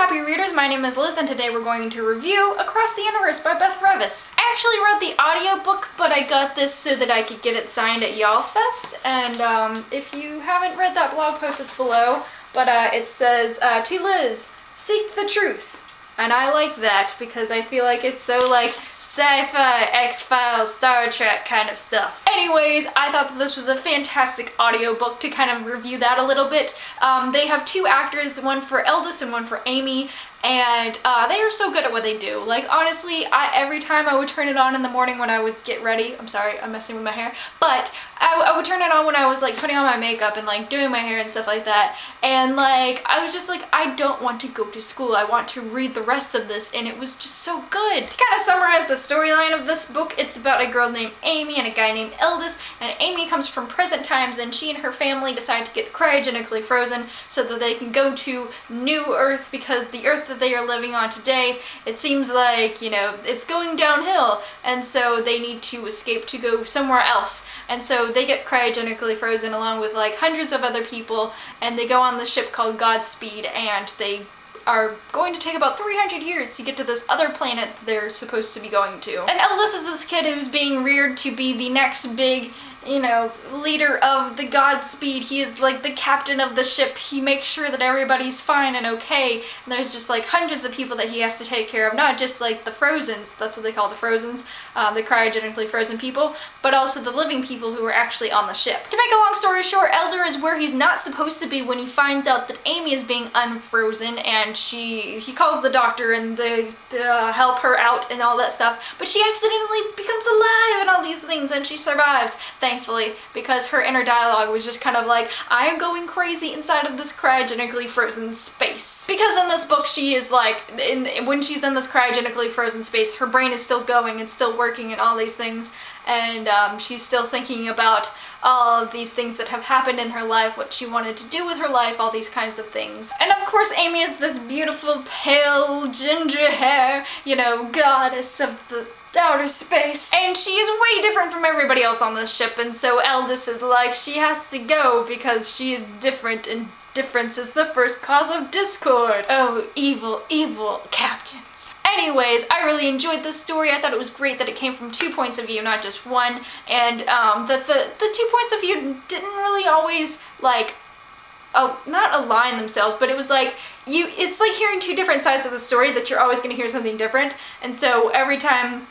happy readers, my name is Liz and today we're going to review Across the Universe by Beth Revis. I actually read the audiobook, but I got this so that I could get it signed at Y'all Fest, and if you haven't read that blog post, it's below, but it says, to Liz, seek the truth. And I like that because I feel like it's so like sci-fi, X-Files, Star Trek kind of stuff. Anyways, I thought that this was a fantastic audiobook to kind of review that a little bit. They have two actors, one for Eldest and one for Amy, and they are so good at what they do. Like, honestly, every time I would turn it on in the morning when I would get ready, I'm sorry, I'm messing with my hair, but I would turn it on when I was like putting on my makeup and like doing my hair and stuff like that, and like I was just like, I don't want to go to school, I want to read the rest of this, and it was just so good. To kind of summarize the storyline of this book, it's about a girl named Amy and a guy named Eldest, and Amy comes from present times and she and her family decide to get cryogenically frozen so that they can go to New Earth, because the Earth that they are living on today, it seems like, you know, it's going downhill, and so they need to escape to go somewhere else. And so they get cryogenically frozen along with like hundreds of other people, and they go on the ship called Godspeed, and they are going to take about 300 years to get to this other planet they're supposed to be going to. And Eldest is this kid who's being reared to be the next big, you know, leader of the Godspeed. He is like the captain of the ship. He makes sure that everybody's fine and okay. And there's just like hundreds of people that he has to take care of, not just like the Frozens, that's what they call the Frozens, the cryogenically frozen people, but also the living people who are actually on the ship. To make a long story short, Elder is where he's not supposed to be when he finds out that Amy is being unfrozen, and he calls the doctor and they help her out and all that stuff, but she accidentally becomes alive and all these things, and she survives, thankfully, because her inner dialogue was just kind of like, I am going crazy inside of this cryogenically frozen space. Because in this book she is like, when she's in this cryogenically frozen space, her brain is still going and still working and all these things, and she's still thinking about all of these things that have happened in her life, what she wanted to do with her life, all these kinds of things. And of course Amy is this beautiful, pale, ginger hair, you know, goddess of the outer space. And she is way different from everybody else on this ship, and so Eldest is like, she has to go because she is different, and difference is the first cause of discord. Oh, evil, evil captains. Anyways, I really enjoyed this story. I thought it was great that it came from two points of view, not just one, and that the 2 points of view didn't really always like not align themselves, but it was like it's like hearing two different sides of the story, that you're always going to hear something different. And so every time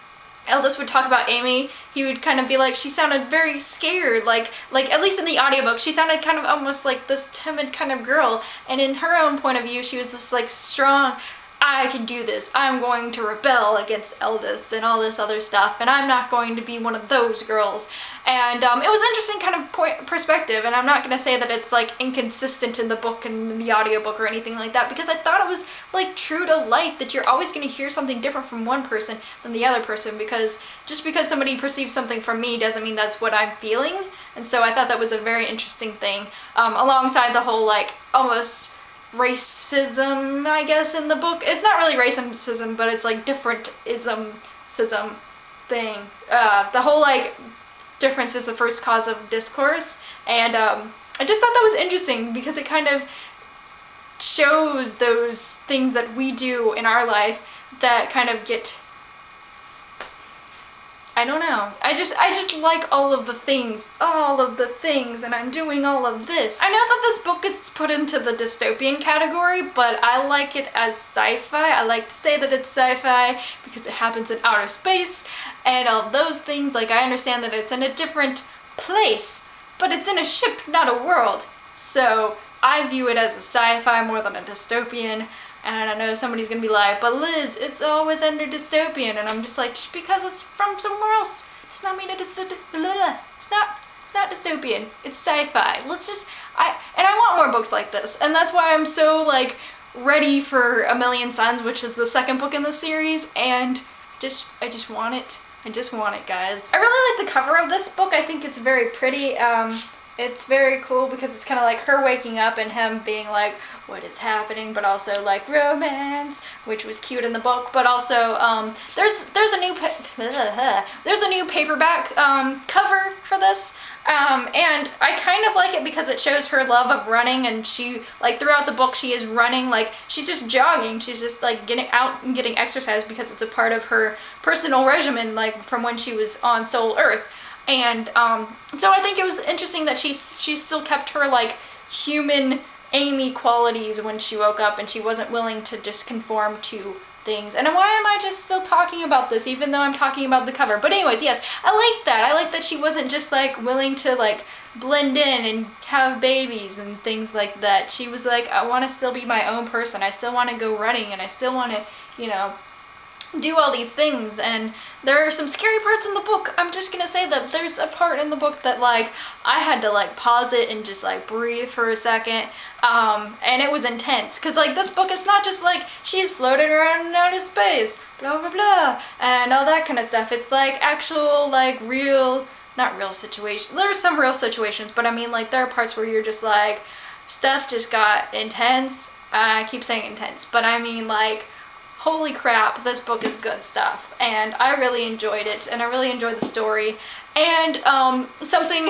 Eldest would talk about Amy, he would kind of be like, she sounded very scared, like at least in the audiobook, she sounded kind of almost like this timid kind of girl, and in her own point of view, she was this like strong, I can do this, I'm going to rebel against Eldest and all this other stuff, and I'm not going to be one of those girls. And it was interesting kind of perspective, and I'm not going to say that it's like inconsistent in the book and in the audiobook or anything like that, because I thought it was like true to life, that you're always going to hear something different from one person than the other person, because just because somebody perceives something from me doesn't mean that's what I'm feeling. And so I thought that was a very interesting thing, alongside the whole like almost racism, I guess, in the book. It's not really racism, but it's like different-ism thing. The whole like difference is the first cause of discourse, and I just thought that was interesting because it kind of shows those things that we do in our life that kind of get, I don't know. I just like all of the things, and I'm doing all of this. I know that this book gets put into the dystopian category, but I like it as sci-fi. I like to say that it's sci-fi because it happens in outer space and all those things. Like, I understand that it's in a different place, but it's in a ship, not a world. So I view it as a sci-fi more than a dystopian. And I know somebody's gonna be like, but Liz, it's always under dystopian. And I'm just like, just because it's from somewhere else does not mean it's not dystopian. It's sci-fi. Let's just, I want more books like this. And that's why I'm so like ready for A Million Suns, which is the second book in the series. And I just want it. I just want it, guys. I really like the cover of this book. I think it's very pretty. it's very cool because it's kind of like her waking up and him being like, what is happening, but also like romance, which was cute in the book. But also there's a new paperback cover for this. And I kind of like it because it shows her love of running, and she, like, throughout the book she is running, like, she's just jogging, she's just like getting out and getting exercise because it's a part of her personal regimen, like from when she was on Soul Earth. And so I think it was interesting that she still kept her like human Amy qualities when she woke up, and she wasn't willing to just conform to things. And why am I just still talking about this even though I'm talking about the cover? But anyways, yes, I like that. I like that she wasn't just like willing to like blend in and have babies and things like that. She was like, I want to still be my own person. I still want to go running, and I still want to, you know, do all these things. And there are some scary parts in the book. I'm just gonna say that there's a part in the book that like I had to like pause it and just like breathe for a second, and it was intense because like this book, it's not just like she's floating around in outer space, blah blah blah, and all that kind of stuff. It's like actual like real, not real situations. There's some real situations, but I mean like there are parts where you're just like stuff just got intense. I keep saying intense, but I mean like, holy crap, this book is good stuff, and I really enjoyed it, and I really enjoyed the story. And something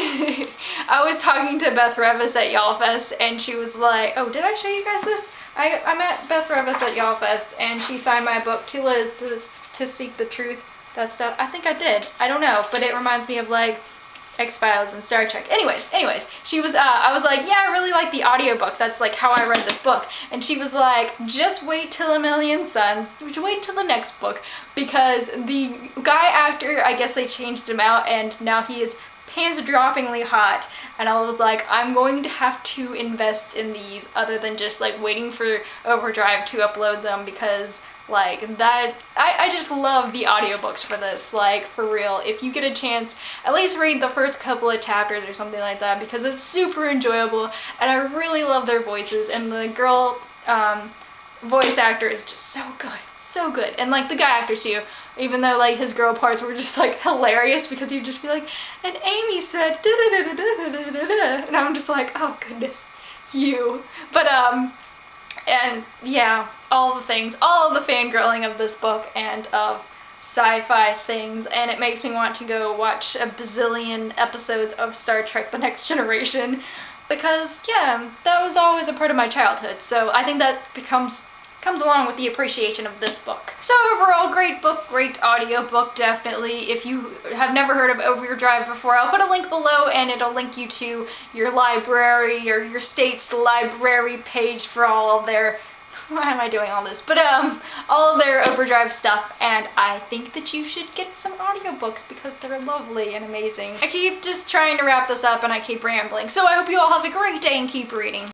I was talking to Beth Revis at YALLFest, and she was like, oh, did I show you guys this? I met Beth Revis at YALLFest, and she signed my book to Liz, to Seek the Truth, that stuff. I think I did, I don't know, but it reminds me of like X-Files and Star Trek. Anyways, she was, I was like, yeah, I really like the audiobook. That's like how I read this book. And she was like, just wait till A Million Suns, wait till the next book, because the guy actor, I guess they changed him out, and now he is pants-droppingly hot. And I was like, I'm going to have to invest in these other than just like waiting for Overdrive to upload them, because like that, I just love the audiobooks for this, like for real. If you get a chance, at least read the first couple of chapters or something like that, because it's super enjoyable, and I really love their voices, and the girl voice actor is just so good, and like the guy actor too, even though like his girl parts were just like hilarious, because you'd just be like, and Amy said da da da da da da da, and I'm just like, oh goodness, you. But and yeah, all the things, all of the fangirling of this book and of sci-fi things, and it makes me want to go watch a bazillion episodes of Star Trek The Next Generation, because yeah, that was always a part of my childhood, so I think that comes along with the appreciation of this book. So overall, great book, great audiobook, definitely. If you have never heard of Overdrive before, I'll put a link below, and it'll link you to your library or your state's library page for all of their, why am I doing all this? But all of their Overdrive stuff, and I think that you should get some audiobooks because they're lovely and amazing. I keep just trying to wrap this up and I keep rambling, so I hope you all have a great day and keep reading.